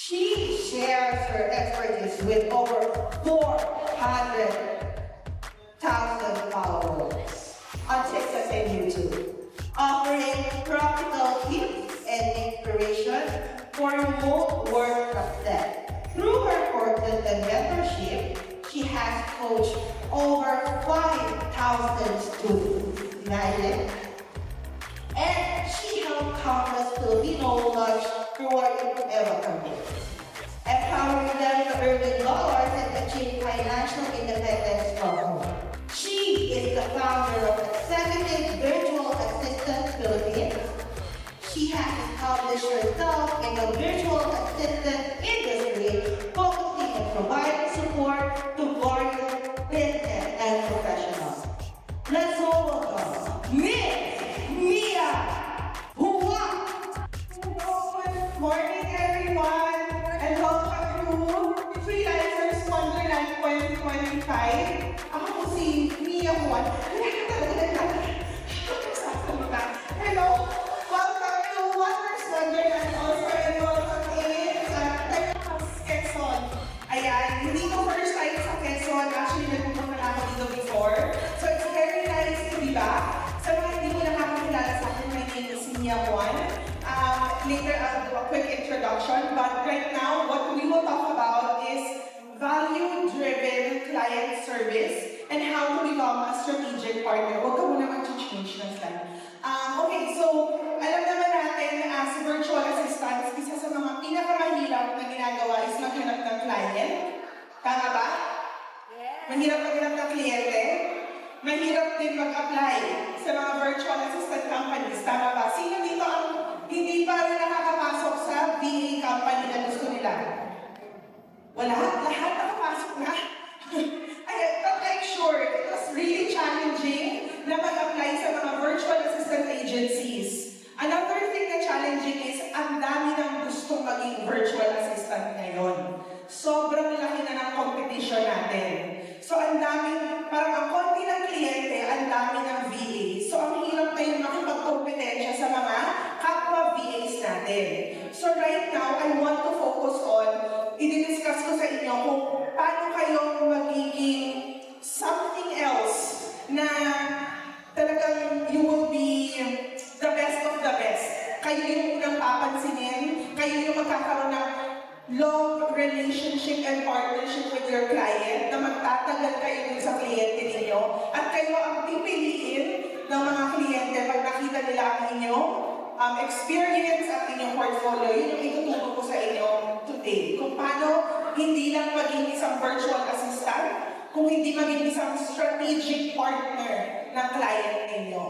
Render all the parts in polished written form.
She shares her expertise with over 400,000 followers on TikTok and YouTube, offering practical tips and inspiration for remote work success. Through her courses and mentorship, she has coached over 5,000 students. Imagine. And she helped countless Filipinos launch rewarding ever campaigns, empowering them to earn the dollars and achieve financial independence from home. She is the founder of Executive Virtual Assistant Philippines. She has established herself in the virtual assistant industry, focusing on providing support to various business and professionals. Let's all welcome Miss Mia Hua. Good morning, everyone, and welcome to Freelancers Wonderland 2025. Ako po si Mia Juan. Hello, welcome to Wonders Wonderland also, and welcome in Quezon. Ayan, hindi ko first time sa Quezon. Actually, nagpupunta na ako dito before. So it's very nice to be back. Sa mga hindi mo nakakakilala sa akin, my name is Mia Juan. Later, I'll do a quick introduction, but right now, what we will talk about is value-driven client service and how to become a strategic partner. Huwag ka muna mag-change ng slide. Okay, so alam naman natin as virtual assistants, isa sa mga pinakamahirap na ginagawa is maghanap ng client. Tama ba? Mahirap maghanap ng kliyente. Mahirap din mag-apply sa mga virtual assistant companies. Tama ba? Sino dito ang hindi pa rin nakakapasok sa VA company na gusto nila? Wala? Lahat nakapasok na? But I'm sure it was really challenging na mag-apply sa mga virtual assistant agencies. Another thing na challenging is ang dami ng gustong maging virtual assistant ngayon. Sobrang laki na ng competition natin. So ang daming, parang ang konti ng kliyente, ang dami ng VA. So ang hirap ngayon makipagkompetensya sa mga kapwa VAs natin. So right now, I want to focus on, i-discuss ko sa inyo kung paano kayo magiging something else na talagang you will be the best of the best. Kayo yung unang papansinin, kayo yung magkakaroon ng long relationship and partnership with your client na magtatagal kayo dun sa kliyente ninyo at kayo ang pipiliin ng mga kliyente pag nakita nila ang inyong experience at inyong portfolio. Yun yung ituturo ko sa inyo today. Kung paano hindi lang maging isang virtual assistant, kung hindi maging isang strategic partner ng client ninyo.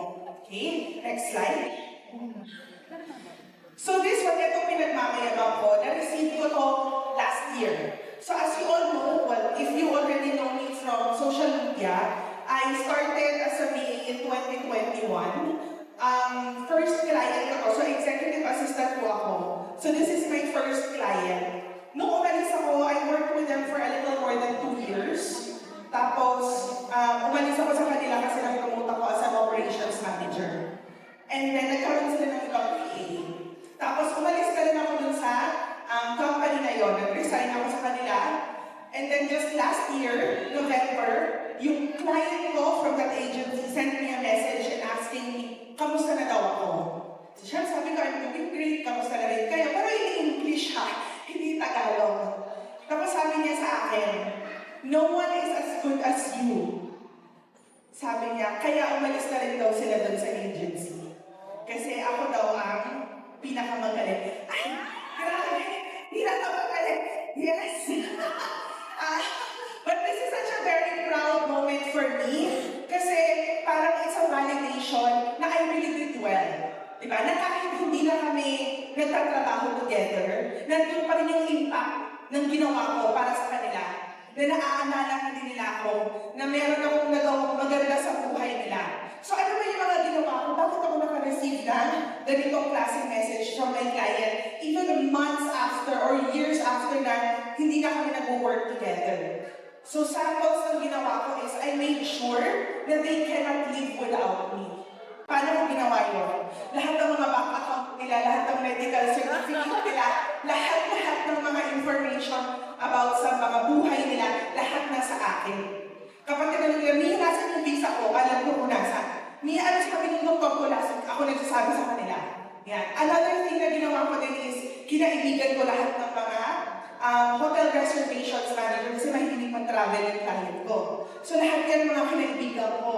Okay? Next slide. So this one, ito pinagmamayabang ko. Na-receive ko to last year. So as you all know, well, if you already know me from social media, I started as a VA in 2021. First client ako, so executive assistant po ako. So this is my first client. Nung umalis ako, I worked with them for a little more than 2 years. Tapos, umalis ako sa kanila kasi nag-promote ako as an operations manager. And then, nagkaroon sila ng ibang VA. Tapos, umalis ka rin ako dun sa company na yon. Nag-resign ako sa kanila. And then, just last year, November, yung client ko from that agency sent me a message and asking me, kamusta na daw ako? So, siya, sabi ko, I'm doing great, kamusta na rin kayo? Pero hindi English ha, hindi Tagalog. Tapos sabi niya sa akin, no one is as good as you. Sabi niya, kaya umalis na rin daw sila dun sa agency. Kasi ako daw ang pinakamagaling. Ay, grabe! Hindi na ito magaling. Yes! But this is such a very proud moment for me kasi parang it's a validation na I really did well. Diba? Na kahit hindi na kami nagtatrabaho together, nandun pa rin yung impact ng ginawa ko para sa kanila. Na naaalala ka din nila ako na meron akong nagawang maganda sa buhay nila. So ano ba yung mga ginawa ko? Bakit ako naka-receive ng ganitong klaseng message from my client? Even months after or years after na hindi na kami nag-work together. So samples ng ginawa ko is I made sure that they cannot live without me. Paano ko ginawa yun? Lahat ng mga bank account nila, lahat ng medical certificate nila, lahat ng mga information about sa mga buhay nila, lahat nasa akin. Kapag tinanong nila, Mia, nasan yung visa ko? Alam ko kung nasan. Mia, ano sabi ng doktor ko? Ako nagsasabi sa kanila. Yan. Another thing na ginawa ko din is, kinaibigan ko lahat ng mga hotel reservations manager kasi mahilig mag-travel yung client ko. So lahat yan mga kinaibigan ko.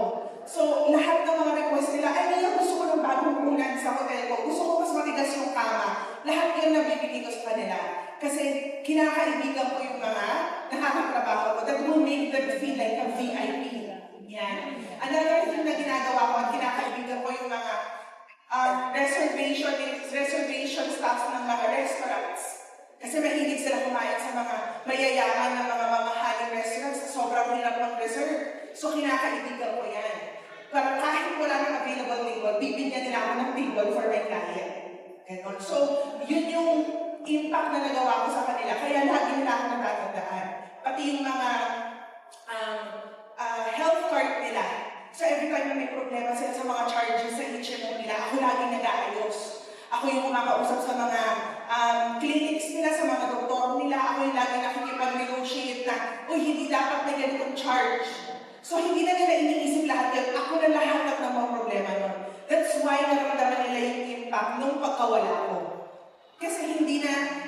So lahat ng mga request nila, ay Mia, gusto ko ng bagong unan sa hotel ko. Gusto ko mas matigas yung kama. Lahat yan nabibigay ko sa kanila. Kasi kinakaibigan ko yung mga nakakatrabaho ko that will make them feel like a VIP. Yan. Another thing na ginagawa ko at kinakaibigan ko yung mga reservation staff ng mga restaurants. Kasi mahilig sila kumain sa mga mayayaman na mga mamahaling restaurants na sobrang hirap mag-reserve. So kinakaibigan ko yan. Para kahit wala nang available table, bibigyan nila ako ng table for my client. Ganon. So, yun yung impact na nagawa ko sa kanila. Kaya lagi nila ako natatandaan. Pati yung mga health card nila. So, every time na may problema sila sa mga charges sa HMO nila, ako lagi nag-aayos. Ako yung kumakausap sa mga clinics nila, sa mga doktor nila. Ako yung lagi nakikipag-negotiate na, uy, hindi dapat may ganitong charge. So, hindi na nila iniisip lahat yan. Ako na lahat ng mga problema nun. That's why naramdaman nila yung impact nung pagkawala ko. Kasi hindi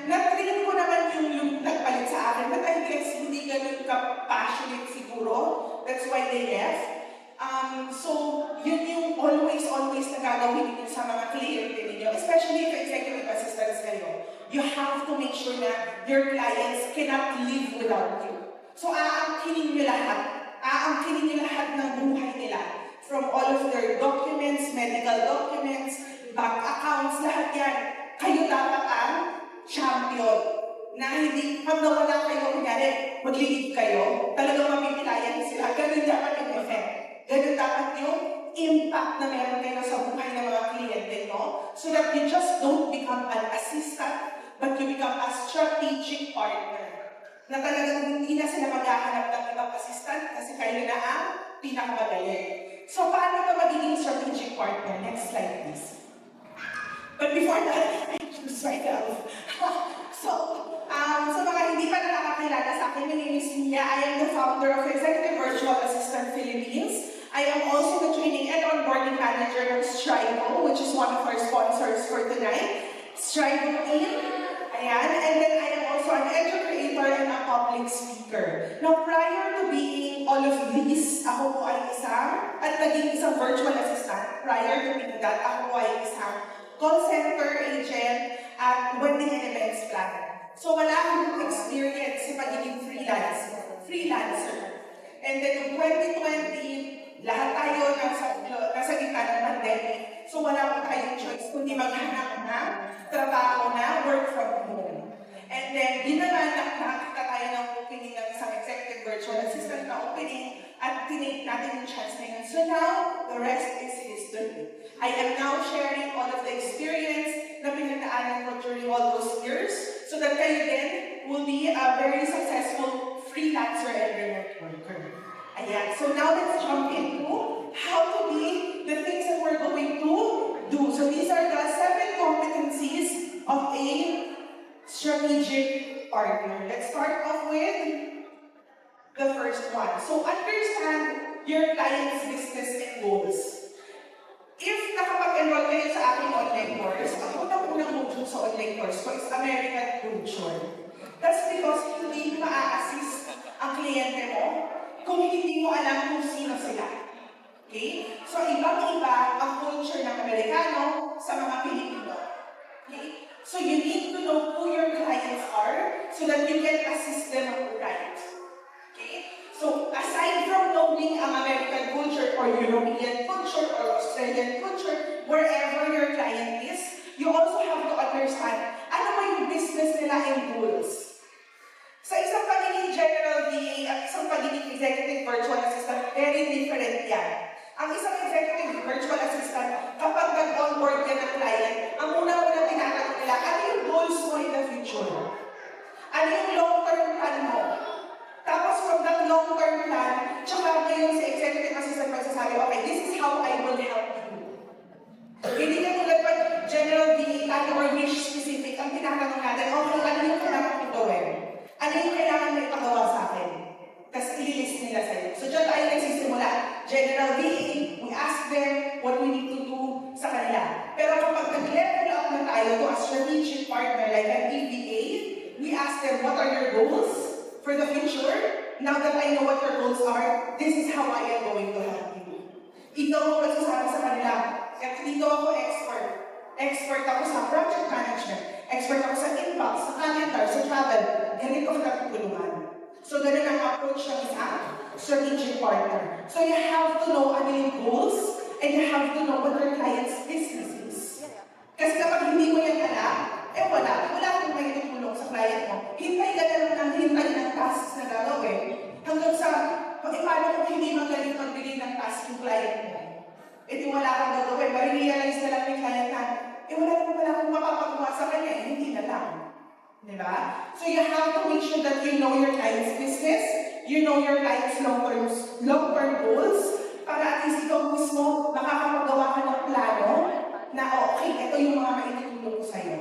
na-train ko naman yung nagpalit sa akin, but I guess hindi ganun ka-passionate siguro. That's why they left. So, yun yung always na gagawin ninyo sa mga kliyente ninyo, especially if executive assistants kayo. You have to make sure na your clients cannot live without you. So, aangkinin nyo lahat. Aangkinin nyo lahat ng buhay nila. From all of their documents, medical documents, bank accounts, lahat yan. Kayo dapat ang champion. Na hindi, pag nawala kayo, kunyari, mag-leave kayo, talagang mamipilayan sila. Ganun dapat yung effect. Ganun dapat yung impact na meron kayo sa buhay ng mga kliyente nyo. So that you just don't become an assistant, but you become a strategic partner. Na talagang hindi na sila maghahanap ng ibang assistant kasi kayo na ang pinakamagaling. So, paano ka magiging strategic partner? Next slide, please. But before that, I introduce myself. Sa mga hindi pa nakakakilala sa akin, my name is Mia. I am the founder of Executive Virtual Assistant Philippines. I am also the training and onboarding manager of Strivo, which is one of our sponsors for tonight. Strivo team. Ayan. And then I am also an educator and a public speaker. Now, prior to being all of these, ako po ay naging isang virtual assistant. Prior to being that, ako po ay isang call center agent at wedding and events planner. So, wala akong experience sa pagiging freelancer. And then, in 2020, lahat tayo nasa gitna ng pandemic. So, wala akong tayong choice kundi maghanap ng trabaho na work from home. And then, di naman nakakita tayo ng opening ng isang executive virtual assistant na opening at tinake natin yung chance na yun. So now, the rest is history. I am now sharing all of the experience na pinagdaanan ko during all those years so that kayo din will be a very successful freelancer and remote worker. Ayan. So now let's jump into how to be the things that we're going to do. So these are the 7 competencies of a strategic partner. Let's start off with the first one. So understand your client's business and goals. If nakapag-enroll kayo sa aking online course, ang unang-unang module sa online course ko is American Culture. That's because hindi ma-assist ang kliyente mo kung hindi mo alam kung sino sila. Okay? So, ibang-iba ang culture ng Amerikano sa mga Pilipino. Okay? So, you need to know who your clients are so that you can assist them right. Okay? So, aside from knowing ang American culture or European culture or Australian culture, wherever your client is, you also have to understand ano ba yung business nila and goals. Sa isang pagiging general VA at isang pagiging executive virtual assistant, very different yan. Ang isang executive virtual assistant, kapag nag-onboard ka ng client, ang una-una tinatanong nila, ano yung goals mo in the future? Ano yung long-term plan mo? Tapos from that long-term plan, tsaka ngayon si executive assistant magsasabi, okay, this is how I will help you. Hindi na tulad pag general VA tayo or niche specific, ang tinatanong natin, okay, ano yung kailangan kong gawin? goals for the future, now that I know what your goals are, this is how I am going to help you. Ikaw ang magsasabi sa kanila, at dito ako expert. Expert ako sa project management. Expert ako sa inbox, sa calendar, sa travel. Ganito kita tutulungan. So, ganun ang approach ng isang strategic partner. So, you have to know ano yung goals, and you have to know what your client's business is. Kasi kapag hindi mo yan alam, wala kang may tutulong sa client mo. Hintay ka na lang ng tasks na gagawin, hanggang sa, paano kung hindi magaling magbigay ng task yung client mo? Di wala kang gagawin, marirealize na lang yung client na, wala naman pala akong mapapagawa sa kanya, hindi na lang. Diba? So you have to make sure that you know your client's business, you know your client's long-term goals, para at least ikaw mismo makakapagawa ka ng plano na okay, ito yung mga maitutulong ko sa'yo.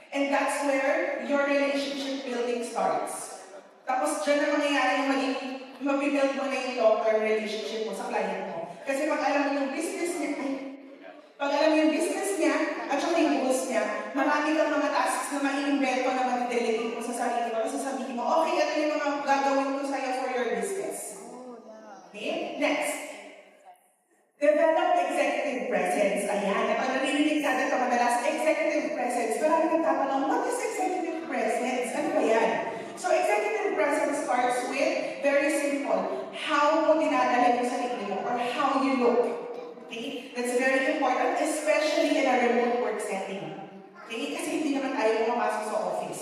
And that's where your relationship building starts. Tapos dyan na mangyayari yung mabibuild mo na yung long-term relationship mo sa client mo. Kasi pag alam mo yung business niya, at saka yung goals niya, marami kang mga tasks na ma-invento na ma-delegate mo sa sarili mo. Kasi sabihin mo, okay, ito yung mga gagawin ko sa'yo for your business. Okay? Next. Develop executive presence. Ayan, ito narinig natin ito madalas, executive presence. Marami nagtatanong, what is executive presence? Ano ba yan? So, executive presence starts with, very simple, how mo dinadala yung sarili mo or how you look. Okay? That's very important, especially in a remote work setting. Okay? Kasi hindi naman tayo pumapasok sa office.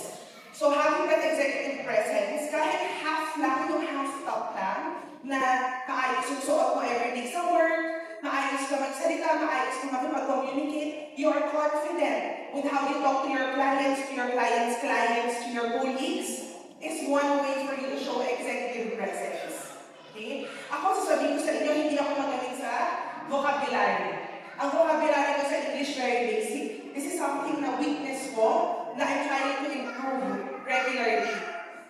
So, having that executive presence, kahit half lang, yung half top lang, na maayos yung suot mo everyday sa work, maayos ka magsalita, maayos ka makipag-communicate, you are confident with how you talk to your clients, to your colleagues, is one way for you to show executive presence. Okay? Ako, sasabihin ko sa inyo, hindi ako magaling sa vocabulary. Ang vocabulary ko sa English very basic. This is something na weakness ko na I'm trying to improve regularly.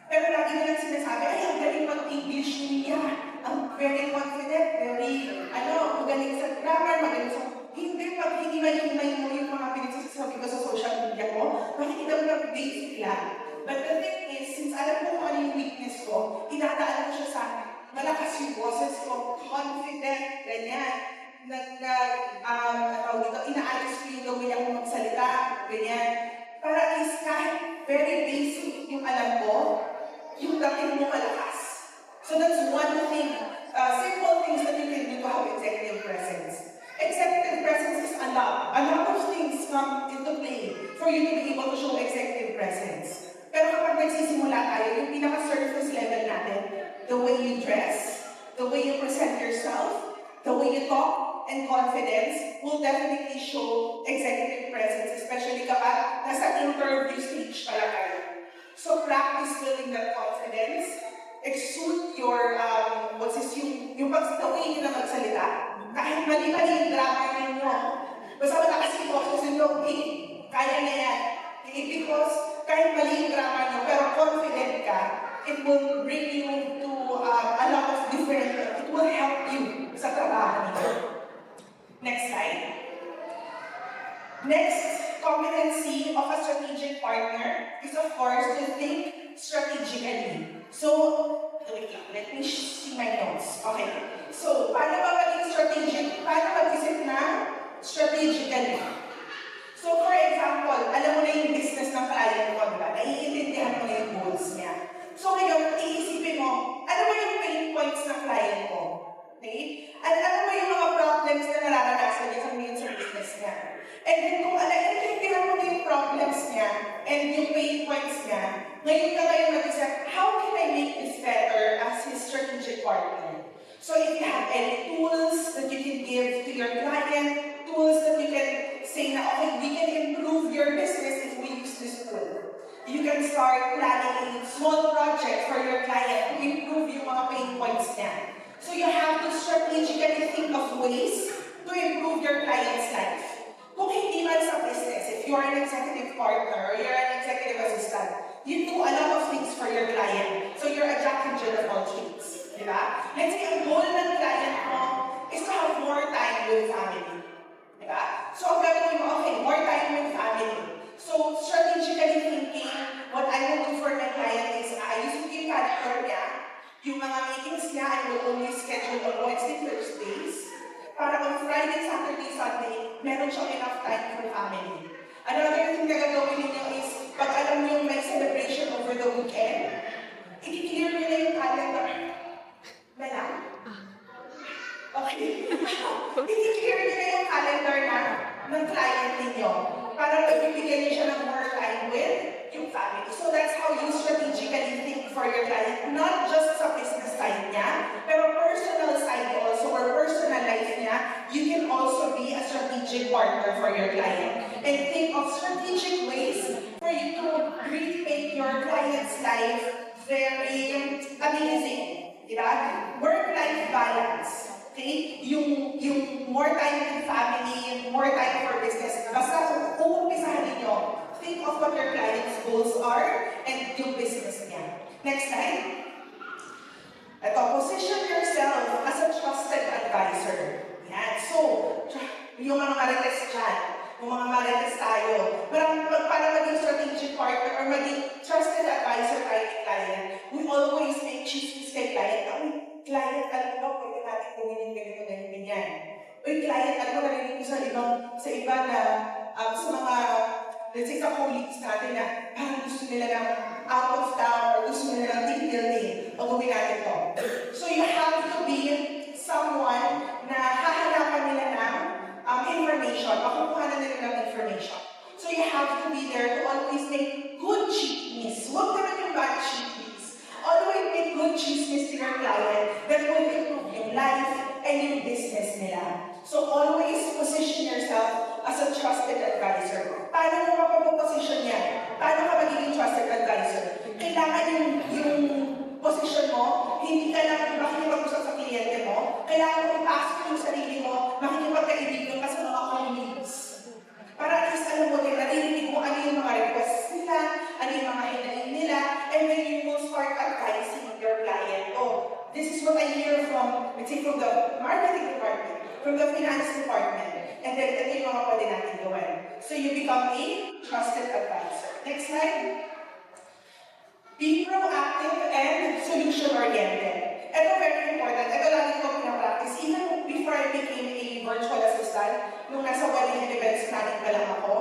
Pero lagi na lang sinasabi, ay, ang galing mag-English niya. Ang very confident, magaling sa grammar, magaling sa... Pag hindi malimay mo yung mga pinagsasabi ko sa social media ko, makikita mo na basic lang. But the thing is, since alam ko kung ano yung weakness ko, inadaan ko siya sa malakas yung boses ko, confident, ganyan. Inaayos ko yung gawin ako magsalita, ganyan. Para at least kahit very basic yung alam ko, yung dating mo malakas. So that's one thing, simple things that you can do to have executive presence. Executive presence is a lot of things come into play for you to be able to show executive presence. Pero kapag nagsisimula tayo, yung pinaka-surface level natin, the way you dress, the way you present yourself, the way you talk, and confidence will definitely show executive presence, especially kapag nasa interview stage pala kayo. So practice building that confidence, exude your, yung pag-way na magsalita. Kahit mali-mali yung grammar ninyo. Basta malakas yung focus ninyo, okay, kaya na yan. Because kahit mali yung grammar nyo, pero confident ka, it will bring you to a lot of different, it will help you sa trabaho nyo. Next slide. Next competency of a strategic partner is, of course, to think strategically. So, wait lang, let me see my notes. Okay. So, paano ba maging strategic? Paano mag-isip na strategically? So, for example, alam mo na yung business ng client mo, diba? Naiintindihan mo na yung goals niya. So, ngayon, iisipin mo, ano ba yung pain points ng client mo? Okay? At ano ba yung mga problems na nararanasan niya sa business niya? And then, kung naiintindihan mo na yung problems niya and yung pain points niya, ngayon ka kayo mag-isip, how can I make this better as his strategic partner? So if you have any tools that you can give to your client, tools that you can say na, okay, we can improve your business if we use this tool. You can start planning a small project for your client to improve yung mga pain points niya. So you have to strategically think of ways to improve your client's life. Kung hindi man sa business, if you're an executive partner or you're an executive assistant, you do a lot of things for your client. So you're a jack and jill of all trades. Diba? Let's say, ang goal ng client mo is to have more time with family. Diba? So ang gagawin mo, okay, more time with family. So strategically thinking, what I will do for my client is, Yung mga meetings niya, I will only schedule on Wednesday, Thursdays, para on Friday, Saturday, Sunday, meron siyang enough time for family. Another thing na gagawin ninyo is, pag alam niyo may celebration over the weekend, i-clear niyo na yung calendar. Wala? Okay. I-clear niyo na yung calendar na ng client ninyo para magbibigyan niyo siya ng more time with yung family. So that's how you strategically think for your client, not just sa business side niya, pero personal side also, or personal life niya, you can also be a strategic partner for your client. And think of strategic ways for you to really make your client's life very amazing. Diba? Work-life balance. Okay? Yung more time with family, more time for business. Basta uumpisahan ninyo, think of what your client's goals are and yung business niya. Next slide. Ito, position yourself as a trusted advisor. Yan. So, yung mga marites dyan, yung mga marites tayo, para maging strategic partner or maging trusted advisor tayo kay client, we always make chismis kay client. Client, alam mo, pwede natin gawin ganito, ganyan. Uy, client, alam mo, narinig ko sa iba na, sa mga, let's say, sa colleagues natin na parang gusto nila ng out of town or gusto nila ng team building. Pag-uwi natin to. So you have to be someone na hahanapan nila ng information, makukuha na nila ng information. So you have to be there to always make good chismis. Huwag naman yung bad chismis. Always make good chismis to your client that will improve yung life and yung business nila. So always position yourself as a trusted advisor. Paano mo mapaposition yan? Paano ka magiging trusted advisor? Kailangan yung position mo, hindi ka lang makikipag-usap sa kliyente mo, kailangan mo ipasok yung sarili mo, makikipagkaibigan ka sa mga colleagues. Para at least alam mo din, narinig mo ano yung mga requests nila, ano yung mga hinahin nila, and then you will start advising your client. Oh, this is what I hear from, let's say, from the marketing department, from the finance department, and then ito yung mga pwede natin gawin. So you become a trusted advisor. Next slide. Be proactive and solution-oriented. Ito very important. Ito lagi ko pinapractice. Even before I became a virtual assistant, nung nasa wedding and events planning pa lang ako,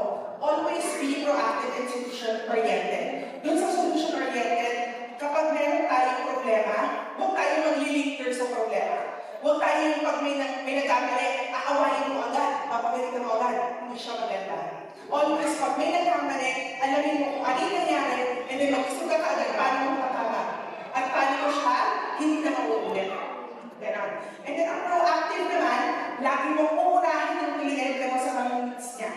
always be proactive and solution-oriented. Doon sa solution-oriented, kapag meron tayong problema, huwag tayong mag-linger sa problema. Huwag tayong pag may nagkamali, aawayin mo agad, papagalitan mo agad, hindi siya maganda. Always, pag may nagkamali, alamin mo kung ano yung nangyari, and then mag-isip ka kaagad, paano mo matama. At paano mo siya, hindi na mauulit. Ganon. And then, ang proactive naman, lagi mo uunahin yung kliyente mo sa mga needs niya.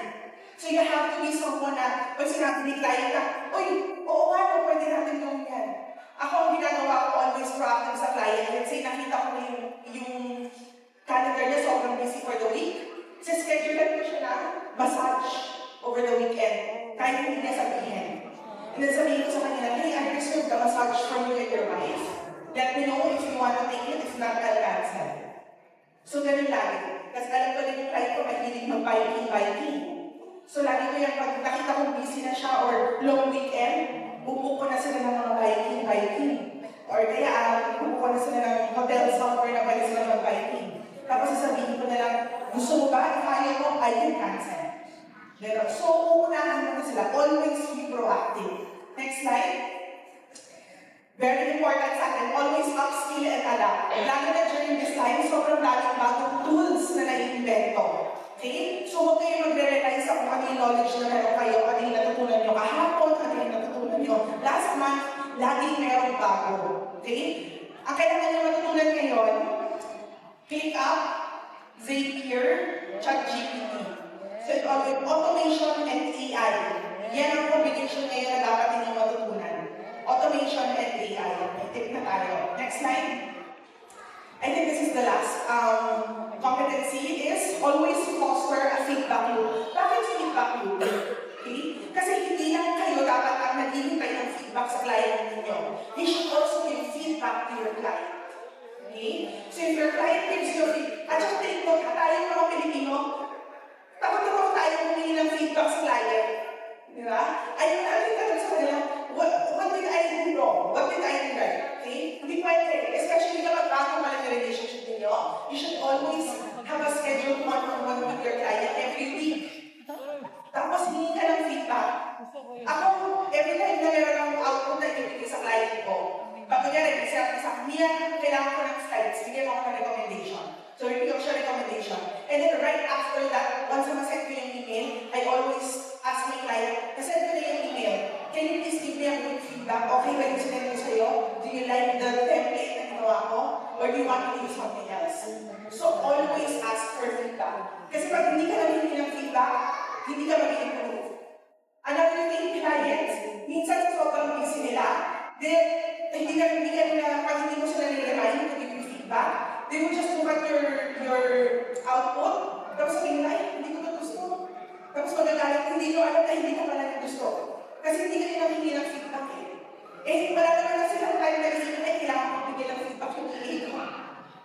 So you have to be someone na, pag sinabi ni client na, uy, oo nga, no, pwede natin gawin yan. Ako ang ginagawa ko always proactive sa client. Let's say, nakita ko na yung calendar niya sobrang busy for the week. Sa-schedule ko siya na massage over the weekend, kahit hindi niya sabihin. And then sabihin ko sa kanila, hey, I reserved the massage for you and your wife. Let me know if you want to take it, if not, I'll cancel. So ganun lagi. Kasi alam ko din yung client ko, mahilig mag-biking. So lagi ko yung pag nakita kong busy na siya or long weekend, bubuko na sila ng mga biking. Or kaya, bubuko na sila ng hotel somewhere na pwede sila mag-biking. Tapos sasabihin ko na lang, gusto mo ba? If ayaw mo, I can cancel. So, uunahan mo na sila. Always be proactive. Next slide. Very important sa atin, always upskill and adapt. Lalo na during this time, sobrang daming bagong tools na nai-invento. Okay? So, huwag kayo magre-rely sa kung ano yung knowledge na meron kayo, ano yung natutunan nyo kahapon, ano yung natutunan nyo last month, laging merong bago. Okay? Ang kailangan nyo matutunan ngayon, ClickUp, Zapier, ChatGPT. So, it's all with automation and AI. Yan ang combination ngayon na dapat ninyong matutunan. Automation and AI. Tip na tayo. Next slide. I think this is the last competency is always foster a feedback loop. Bakit feedback loop? Okay? Kasi hindi lang kayo dapat ang naghihintay ng feedback sa client ninyo. You should also give feedback to your client. Okay? So if your client gives you feedback, at saka take note, tayong mga Pilipino, takot tayo humingi ng feedback sa client. Di ba? Ayun natin tanong sa kanila, what did I do wrong? What did I do right? Okay? Hindi pwede. isa, Mia, kailangan ko ng slides, bigyan mo ako ng recommendation. So, bibigyan ko siya recommendation. And then right after that, once na masend ko yung email, I always ask my client, nasend ko na yung email, can you please give me a quick feedback? Okay ba yung sinend ko sa'yo? Do you like the template na ginawa ko? Or do you want me to use something else? So, always ask for feedback. Kasi pag hindi ka namin ng feedback, hindi ka mag-improve. Another thing, clients, minsan sa sobrang busy nila, hindi ka nila, pag hindi mo sila nilalaman to give you feedback, they will just look at your output, tapos sabihin nila, ay, hindi ko ito gusto. Tapos magagalit, hindi ko alam na hindi ka pala gusto. Kasi hindi ka nila hindi ng feedback eh. Eh, wala naman na silang time na isipin, ay, kailangan ko bigyan ng feedback yung iig ko.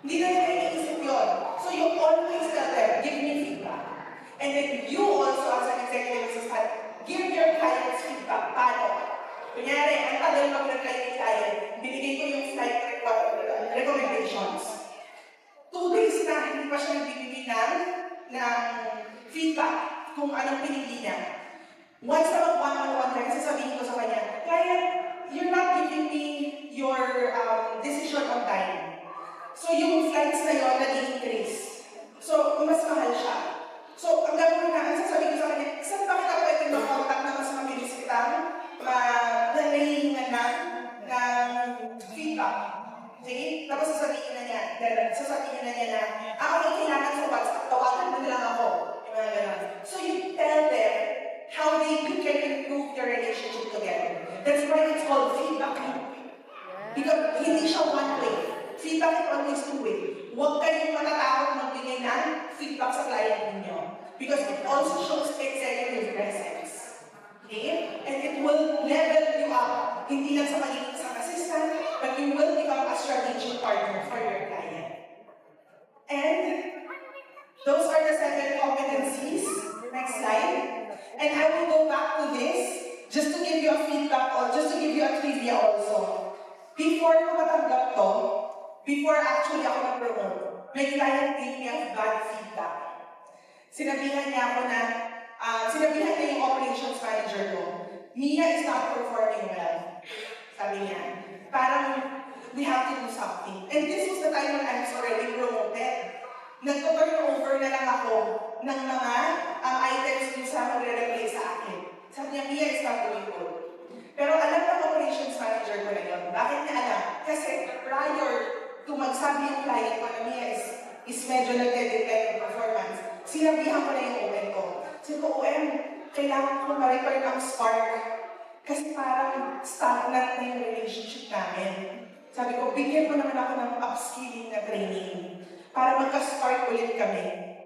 Hindi na nila iniisip yun. So you always tell them, give me feedback. And then you also, as an executive assistant, give your clients feedback. Paano? Kunyari, ang tagal mag-reply ni client, binigay ko yung slide recommendations. 2 days na, hindi pa siya nagbibigay ng feedback kung anong pinili niya. Once na mag-one-on-one ka, sasabihin ko sa kanya, client, you're not giving me your decision on time. So yung flights na yun, nag-increase. So, mas mahal siya. So, ang gagawin na, ang sasabihin ko sa kanya, saan ba kita pwede mag-contact na mas mabilis kitang nahihingan ng feedback? Okay? Tapos sasabihin na niya na, okay, kailangan sa WhatsApp, tawagan mo na lang ako. Yung mga ganun. So, you tell them how they can improve their relationship together. That's why it's called feedback loop. Because hindi siya one way. Feedback is always two-way. Huwag kayong matatakot magbigay ng feedback sa client ninyo. Because it also shows executive presence. Okay? And it will level you up. Hindi lang sa pagiging isang assistant, but you will become a strategic partner for your client. And those are the 7 competencies. Next slide. And I will go back to this just to give you a feedback or just to give you a trivia also. Before ko matanggap to, before actually ako na-promote, may client gave me a bad feedback. Sinabihan niya yung operations manager ko, Mia is not performing well. Sabi niya, parang we have to do something. And this was the time when I was already promoted. Nag-turn over na lang ako ng mga items yung sa magre-replace sa akin. Sabi niya, Mia is not doing good. Pero alam ng operations manager ko na yun. Bakit niya alam? Kasi prior to magsabi yung client ko na Mia is medyo nagde-decline ng performance, sinabihan ko na yung OM ko. Sabi ko, OM, kailangan ko ma-repair ng spark. Kasi parang stagnant na yung relationship namin. Sabi ko, bigyan mo naman ako ng upskilling na training para magka-spark ulit kami.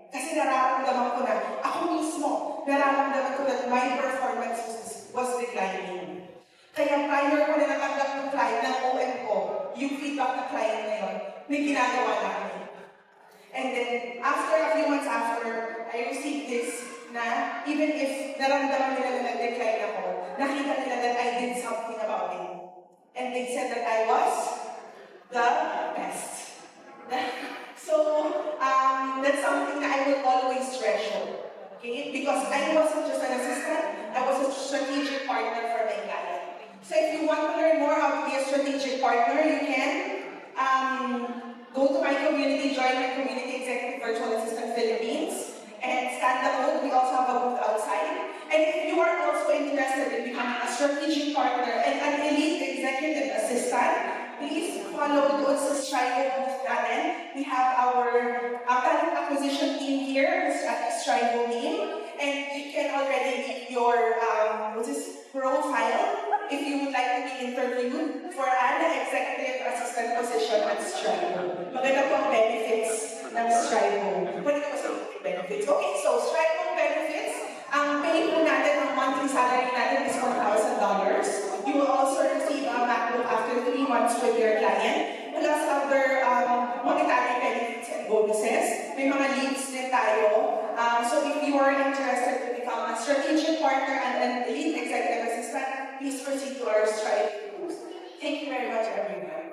Kasi nararamdaman ko na, ako mismo, nararamdaman ko that my performance was declining. Kaya prior ko na natanggap ng client, ng OM ko, yung feedback ng client na yun, may ginagawa namin. And then, after a few months after, I received this na even if naramdaman nila na nag-decline ako, nakita nila that I did something about it. And they said that I was the best. So, that's something that I will always treasure. Okay? Because I wasn't just an assistant, I was a strategic partner for my client. So if you want to learn more how to be a strategic partner, you can go to my community, join my community Executive Virtual Assistant Philippines, and scan the code. We also have a booth outside. And if you are also interested in becoming a strategic partner and an elite executive assistant, please follow doon sa Strivo booth natin. We have our talent acquisition team here at Strivo team. And you can already leave your profile if you would like to be interviewed for an executive assistant position at Strivo. Maganda po ang benefits ng Strivo. Pwede ko sa benefits. Okay, so Strivo benefits, ang pay po natin, ang monthly salary natin is $1,000. You will also receive a MacBook after 3 months with your client, plus other monetary benefits and bonuses. May mga leaves din tayo. So if you are interested to become a strategic partner and an elite executive assistant, please proceed to our Strive booth. Thank you very much, everyone.